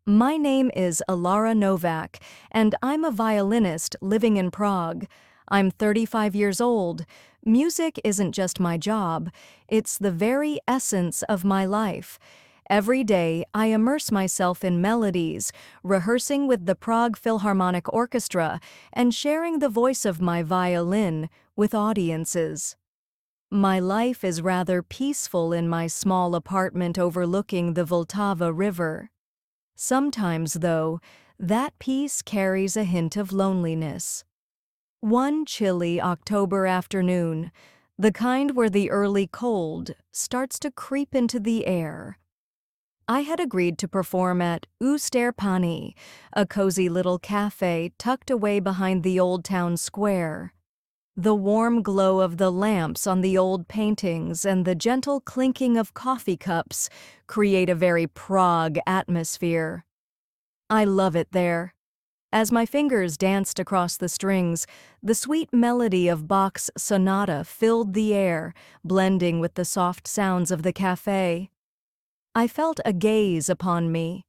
My name is Alara Novak, and I'm a violinist living in Prague. I'm 35 years old. Music isn't just my job, it's the very essence of my life. Every day, I immerse myself in melodies, rehearsing with the Prague Philharmonic Orchestra and sharing the voice of my violin with audiences. My life is rather peaceful in my small apartment overlooking the Vltava River. Sometimes, though, that peace carries a hint of loneliness. One chilly October afternoon, the kind where the early cold starts to creep into the air, I had agreed to perform at Uster Pani, a cozy little cafe tucked away behind the old town square. The warm glow of the lamps on the old paintings and the gentle clinking of coffee cups create a very Prague atmosphere. I love it there. As my fingers danced across the strings, the sweet melody of Bach's sonata filled the air, blending with the soft sounds of the cafe. I felt a gaze upon me.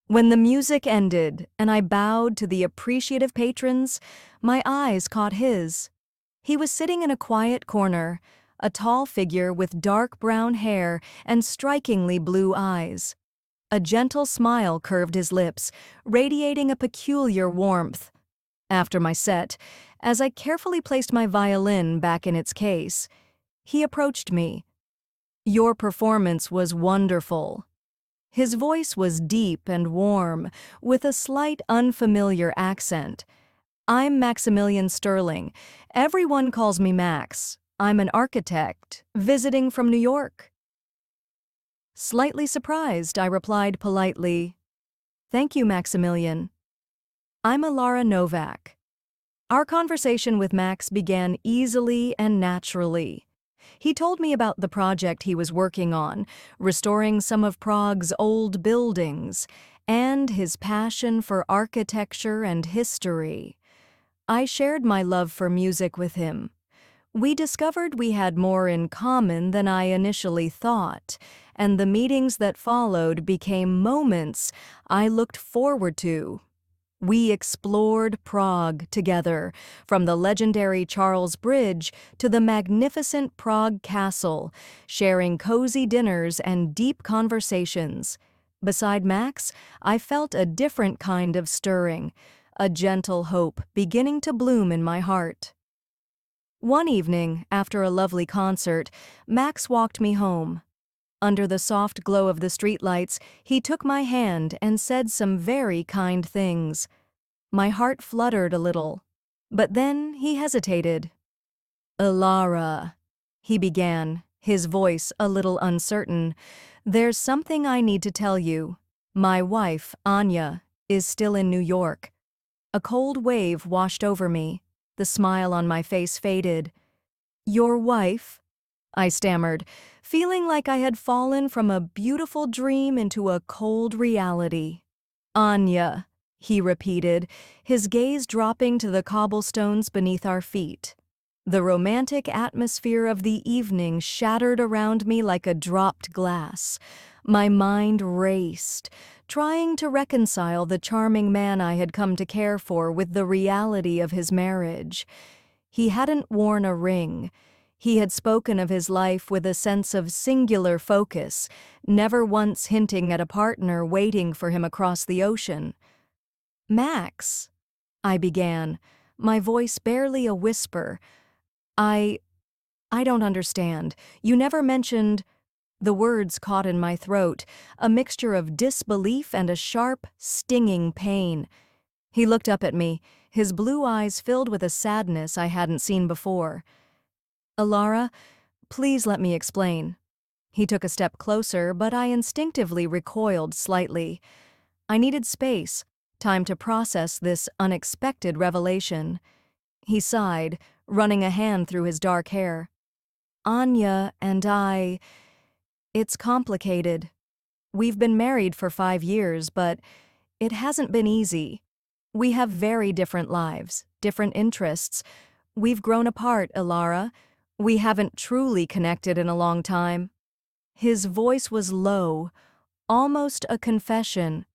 When the music ended and I bowed to the appreciative patrons, my eyes caught his. He was sitting in a quiet corner, a tall figure with dark brown hair and strikingly blue eyes. A gentle smile curved his lips, radiating a peculiar warmth. After my set, as I carefully placed my violin back in its case, he approached me. "Your performance was wonderful." His voice was deep and warm, with a slight unfamiliar accent. "I'm Maximilian Sterling. Everyone calls me Max. I'm an architect, visiting from New York." Slightly surprised, I replied politely, "Thank you, Maximilian. I'm Alara Novak." Our conversation with Max began easily and naturally. He told me about the project he was working on, restoring some of Prague's old buildings, and his passion for architecture and history. I shared my love for music with him. We discovered we had more in common than I initially thought, and the meetings that followed became moments I looked forward to. We explored Prague together, from the legendary Charles Bridge to the magnificent Prague Castle, sharing cozy dinners and deep conversations. Beside Max, I felt a different kind of stirring, a gentle hope beginning to bloom in my heart. One evening, after a lovely concert, Max walked me home. Under the soft glow of the streetlights, he took my hand and said some very kind things. My heart fluttered a little, but then he hesitated. "Alara," he began, his voice a little uncertain, "there's something I need to tell you. My wife, Anya, is still in New York." A cold wave washed over me. The smile on my face faded. "Your wife?" I stammered, feeling like I had fallen from a beautiful dream into a cold reality. "Anya," he repeated, his gaze dropping to the cobblestones beneath our feet. The romantic atmosphere of the evening shattered around me like a dropped glass. My mind raced, trying to reconcile the charming man I had come to care for with the reality of his marriage. He hadn't worn a ring. He had spoken of his life with a sense of singular focus, never once hinting at a partner waiting for him across the ocean. "Max," I began, my voice barely a whisper. I don't understand. You never mentioned—" The words caught in my throat, a mixture of disbelief and a sharp, stinging pain. He looked up at me, his blue eyes filled with a sadness I hadn't seen before. "Alara, please let me explain." He took a step closer, but I instinctively recoiled slightly. I needed space, time to process this unexpected revelation. He sighed, running a hand through his dark hair. "Anya and it's complicated. We've been married for 5 years, but it hasn't been easy. We have very different lives, different interests. We've grown apart, Alara. We haven't truly connected in a long time." His voice was low, almost a confession.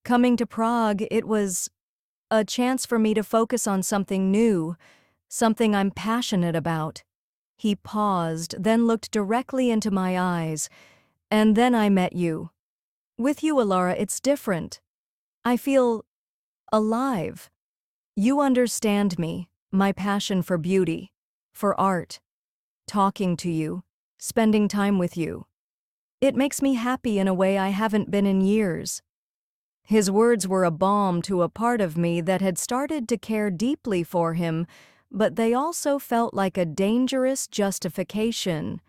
Coming to Prague, it was a chance for me to focus on something new, something I'm passionate about. He paused, then looked directly into my eyes. And then I met you. With you, Alara, it's different. I feel alive. You understand me, my passion for beauty, for art, talking to you, spending time with you. It makes me happy in a way I haven't been in years. His words were a balm to a part of me that had started to care deeply for him, but they also felt like a dangerous justification.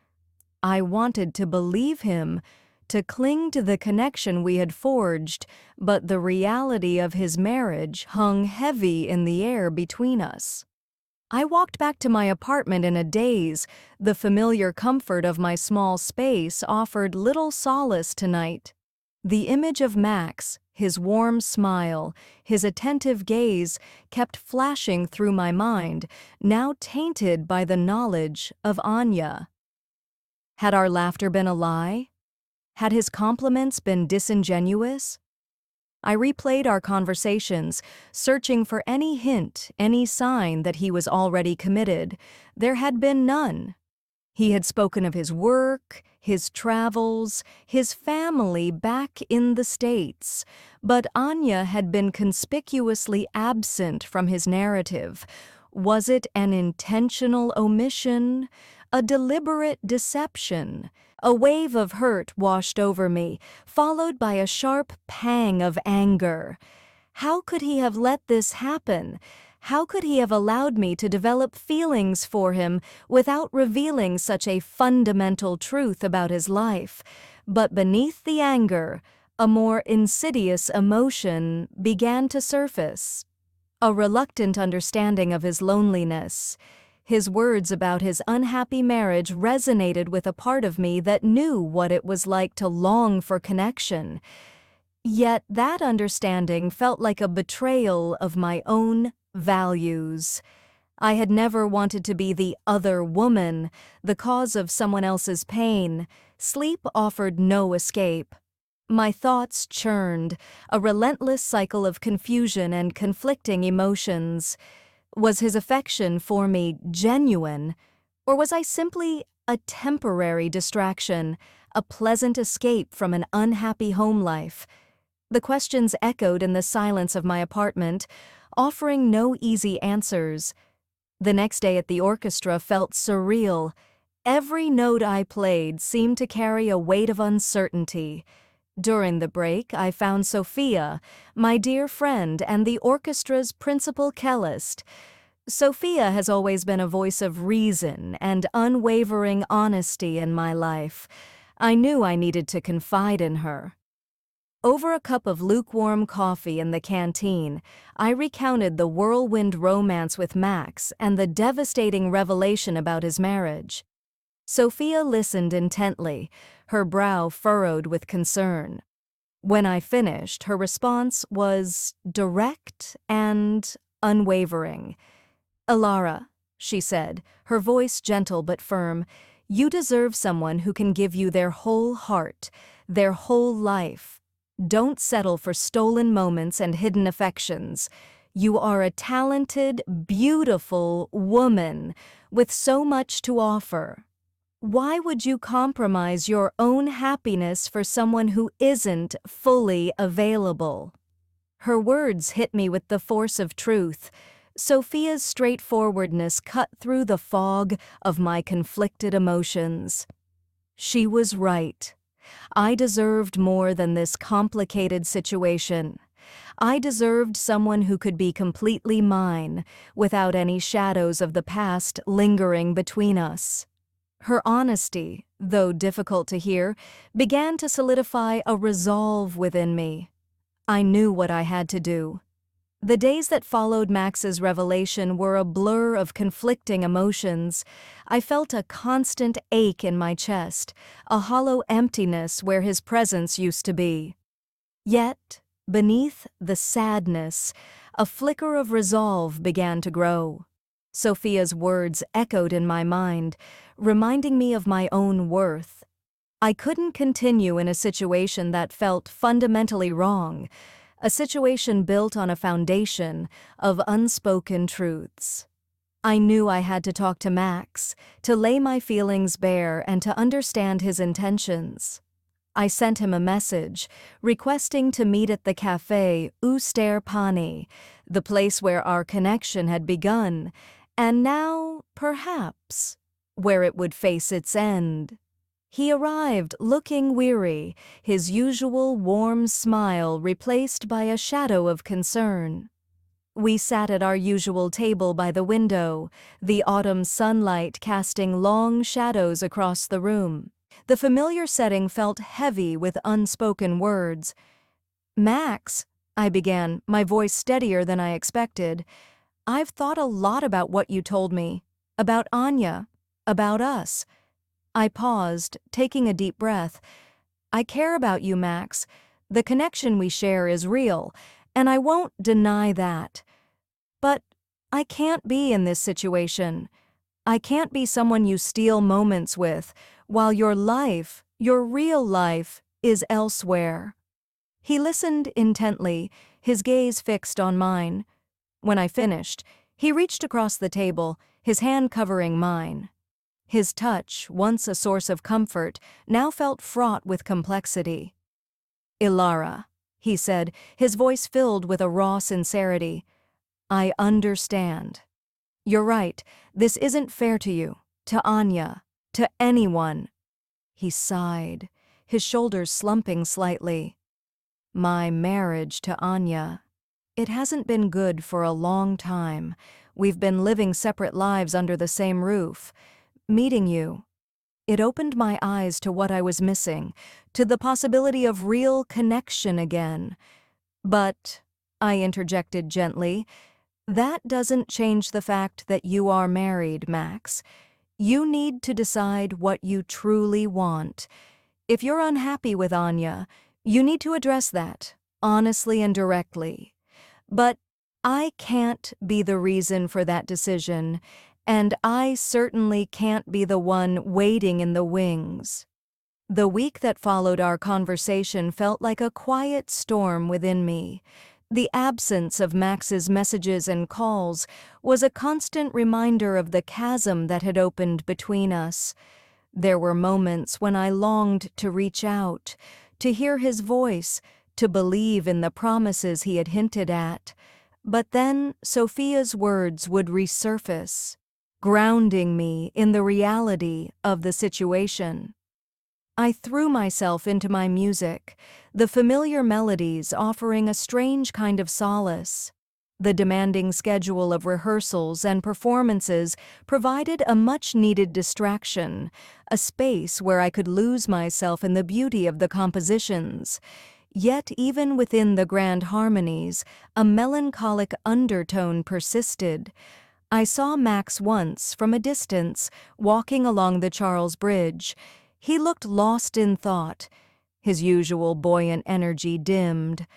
I wanted to believe him, to cling to the connection we had forged, but the reality of his marriage hung heavy in the air between us. I walked back to my apartment in a daze. The familiar comfort of my small space offered little solace tonight. The image of Max, his warm smile, his attentive gaze, kept flashing through my mind, now tainted by the knowledge of Anya. Had our laughter been a lie? Had his compliments been disingenuous? I replayed our conversations, searching for any hint, any sign that he was already committed. There had been none. He had spoken of his work, his travels, his family back in the States, but Anya had been conspicuously absent from his narrative. Was it an intentional omission? A deliberate deception? A wave of hurt washed over me, followed by a sharp pang of anger. How could he have let this happen? How could he have allowed me to develop feelings for him without revealing such a fundamental truth about his life? But beneath the anger, a more insidious emotion began to surface. A reluctant understanding of his loneliness. His words about his unhappy marriage resonated with a part of me that knew what it was like to long for connection. Yet that understanding felt like a betrayal of my own values. I had never wanted to be the other woman, the cause of someone else's pain. Sleep offered no escape. My thoughts churned, a relentless cycle of confusion and conflicting emotions. Was his affection for me genuine, or was I simply a temporary distraction, a pleasant escape from an unhappy home life? The questions echoed in the silence of my apartment, offering no easy answers. The next day at the orchestra felt surreal. Every note I played seemed to carry a weight of uncertainty. During the break, I found Sophia, my dear friend and the orchestra's principal cellist. Sophia has always been a voice of reason and unwavering honesty in my life. I knew I needed to confide in her. Over a cup of lukewarm coffee in the canteen, I recounted the whirlwind romance with Max and the devastating revelation about his marriage. Sophia listened intently, her brow furrowed with concern. When I finished, her response was direct and unwavering. "Alara," she said, her voice gentle but firm, "you deserve someone who can give you their whole heart, their whole life. Don't settle for stolen moments and hidden affections. You are a talented, beautiful woman with so much to offer. Why would you compromise your own happiness for someone who isn't fully available?" Her words hit me with the force of truth. Sophia's straightforwardness cut through the fog of my conflicted emotions. She was right. I deserved more than this complicated situation. I deserved someone who could be completely mine, without any shadows of the past lingering between us. Her honesty, though difficult to hear, began to solidify a resolve within me. I knew what I had to do. The days that followed Max's revelation were a blur of conflicting emotions. I felt a constant ache in my chest, a hollow emptiness where his presence used to be. Yet, beneath the sadness, a flicker of resolve began to grow. Sophia's words echoed in my mind, reminding me of my own worth. I couldn't continue in a situation that felt fundamentally wrong. a situation built on a foundation of unspoken truths. I knew I had to talk to Max, to lay my feelings bare and to understand his intentions. I sent him a message, requesting to meet at the café Uster Pani, the place where our connection had begun, and now, perhaps, where it would face its end. He arrived looking weary, his usual warm smile replaced by a shadow of concern. We sat at our usual table by the window, the autumn sunlight casting long shadows across the room. The familiar setting felt heavy with unspoken words. "Max," I began, my voice steadier than I expected, "I've thought a lot about what you told me, about Anya, about us." I paused, taking a deep breath. "I care about you, Max. The connection we share is real, and I won't deny that. But I can't be in this situation. I can't be someone you steal moments with, while your life, your real life, is elsewhere." He listened intently, his gaze fixed on mine. When I finished, he reached across the table, his hand covering mine. His touch, once a source of comfort, now felt fraught with complexity. "Ilara," he said, his voice filled with a raw sincerity, "I understand. You're right, this isn't fair to you, to Anya, to anyone." He sighed, his shoulders slumping slightly. "My marriage to Anya. It hasn't been good for a long time. We've been living separate lives under the same roof. Meeting you, it opened my eyes to what I was missing, to the possibility of real connection again. But," I interjected gently, "that doesn't change the fact that you are married, Max. You need to decide what you truly want. If you're unhappy with Anya, you need to address that, honestly and directly. But I can't be the reason for that decision, and I certainly can't be the one waiting in the wings." The week that followed our conversation felt like a quiet storm within me. The absence of Max's messages and calls was a constant reminder of the chasm that had opened between us. There were moments when I longed to reach out, to hear his voice, to believe in the promises he had hinted at. But then Sophia's words would resurface, grounding me in the reality of the situation. I threw myself into my music, the familiar melodies offering a strange kind of solace. The demanding schedule of rehearsals and performances provided a much-needed distraction, a space where I could lose myself in the beauty of the compositions. Yet even within the grand harmonies, a melancholic undertone persisted. I saw Max once, from a distance, walking along the Charles Bridge. He looked lost in thought. His usual buoyant energy dimmed.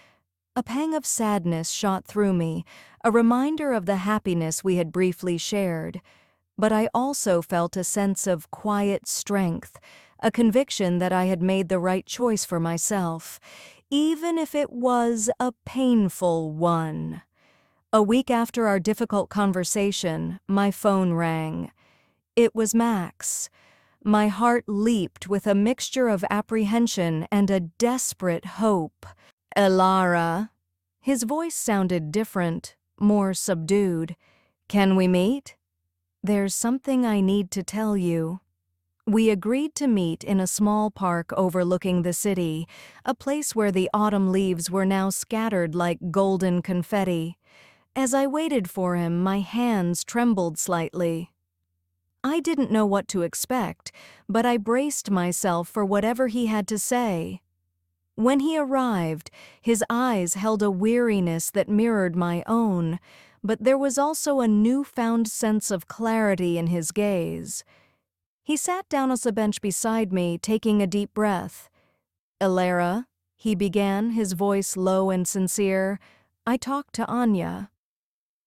A pang of sadness shot through me, a reminder of the happiness we had briefly shared. But I also felt a sense of quiet strength, a conviction that I had made the right choice for myself, even if it was a painful one. A week after our difficult conversation, my phone rang. It was Max. My heart leaped with a mixture of apprehension and a desperate hope. "Ilara." His voice sounded different, more subdued. "Can we meet? There's something I need to tell you." We agreed to meet in a small park overlooking the city, a place where the autumn leaves were now scattered like golden confetti. As I waited for him, my hands trembled slightly. I didn't know what to expect, but I braced myself for whatever he had to say. When he arrived, his eyes held a weariness that mirrored my own, but there was also a newfound sense of clarity in his gaze. He sat down on the bench beside me, taking a deep breath. "Ilara," he began, his voice low and sincere, "I talked to Anya."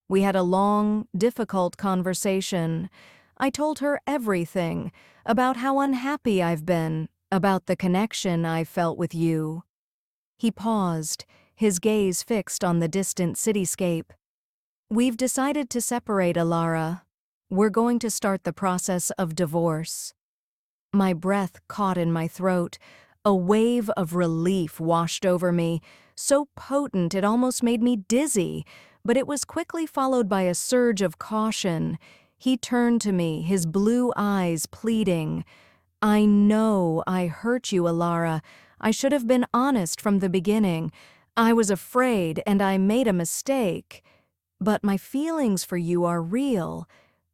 We had a long, difficult conversation. I told her everything, about how unhappy I've been, about the connection I felt with you. He paused, his gaze fixed on the distant cityscape. "We've decided to separate, Alara. We're going to start the process of divorce." My breath caught in my throat. A wave of relief washed over me, so potent it almost made me dizzy, but it was quickly followed by a surge of caution. He turned to me, his blue eyes pleading. "I know I hurt you, Alara. I should have been honest from the beginning. I was afraid and I made a mistake. But my feelings for you are real.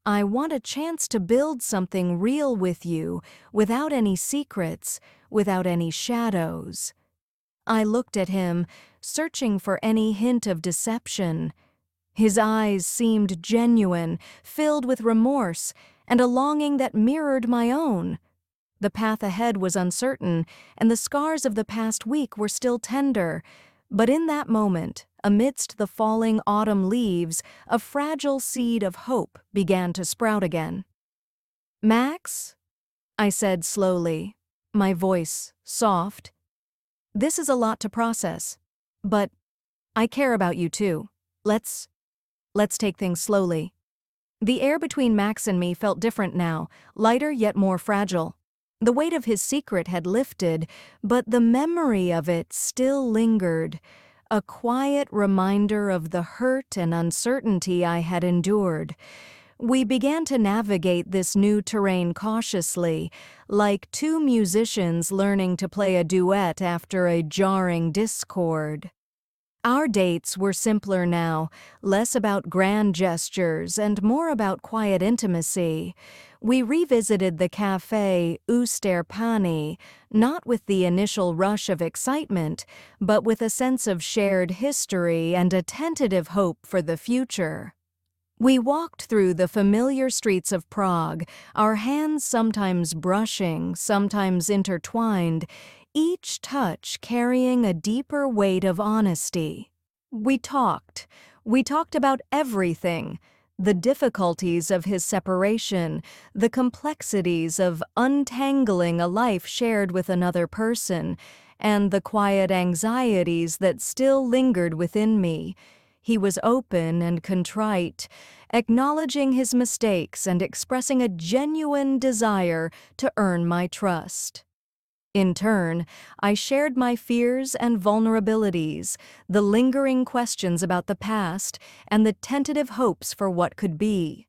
I want a chance to build something real with you, without any secrets, without any shadows." I looked at him, searching for any hint of deception. His eyes seemed genuine, filled with remorse, and a longing that mirrored my own. The path ahead was uncertain, and the scars of the past week were still tender. But in that moment, amidst the falling autumn leaves, a fragile seed of hope began to sprout again. "Max?" I said slowly, my voice soft. "This is a lot to process, but I care about you too. Let's take things slowly." The air between Max and me felt different now, lighter yet more fragile. The weight of his secret had lifted, but the memory of it still lingered, a quiet reminder of the hurt and uncertainty I had endured. We began to navigate this new terrain cautiously, like two musicians learning to play a duet after a jarring discord. Our dates were simpler now, less about grand gestures and more about quiet intimacy. We revisited the café Usterpani, not with the initial rush of excitement, but with a sense of shared history and a tentative hope for the future. We walked through the familiar streets of Prague, our hands sometimes brushing, sometimes intertwined, each touch carrying a deeper weight of honesty. We talked about everything, the difficulties of his separation, the complexities of untangling a life shared with another person, and the quiet anxieties that still lingered within me. He was open and contrite, acknowledging his mistakes and expressing a genuine desire to earn my trust. In turn, I shared my fears and vulnerabilities, the lingering questions about the past, and the tentative hopes for what could be.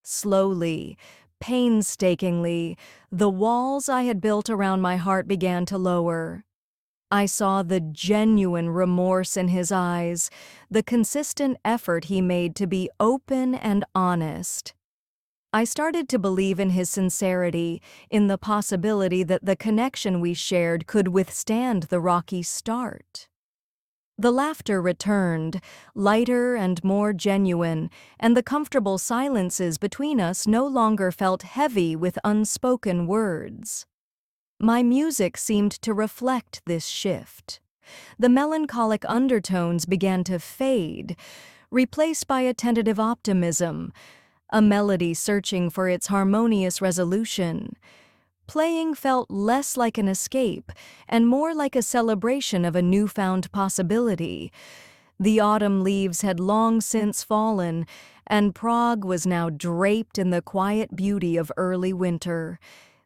Slowly, painstakingly, the walls I had built around my heart began to lower. I saw the genuine remorse in his eyes, the consistent effort he made to be open and honest. I started to believe in his sincerity, in the possibility that the connection we shared could withstand the rocky start. The laughter returned, lighter and more genuine, and the comfortable silences between us no longer felt heavy with unspoken words. My music seemed to reflect this shift. The melancholic undertones began to fade, replaced by a tentative optimism, a melody searching for its harmonious resolution. Playing felt less like an escape and more like a celebration of a newfound possibility. The autumn leaves had long since fallen, and Prague was now draped in the quiet beauty of early winter.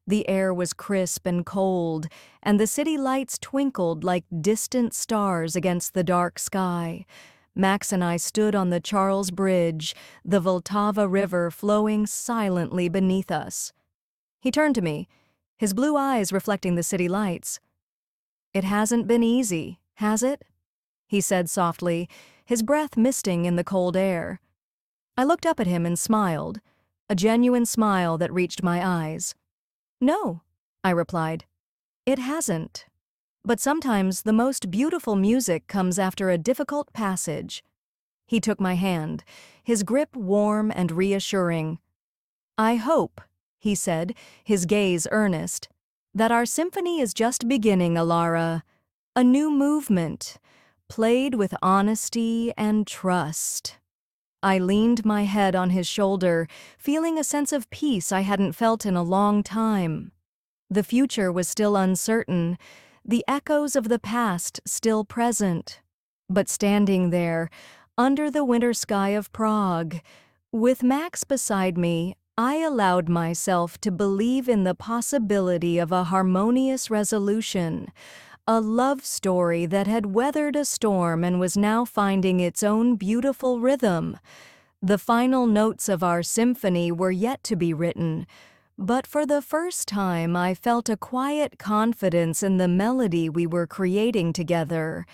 The air was crisp and cold, and the city lights twinkled like distant stars against the dark sky. Max and I stood on the Charles Bridge, the Vltava River flowing silently beneath us. He turned to me, his blue eyes reflecting the city lights. "It hasn't been easy, has it?" he said softly, his breath misting in the cold air. I looked up at him and smiled, a genuine smile that reached my eyes. "No," I replied. "It hasn't. But sometimes the most beautiful music comes after a difficult passage." He took my hand, his grip warm and reassuring. "I hope," he said, his gaze earnest, "that our symphony is just beginning, Alara. A new movement, played with honesty and trust." I leaned my head on his shoulder, feeling a sense of peace I hadn't felt in a long time. The future was still uncertain, the echoes of the past still present, But standing there, under the winter sky of Prague, with Max beside me, I allowed myself to believe in the possibility of a harmonious resolution, a love story that had weathered a storm and was now finding its own beautiful rhythm. The final notes of our symphony were yet to be written, but for the first time I felt a quiet confidence in the melody we were creating together.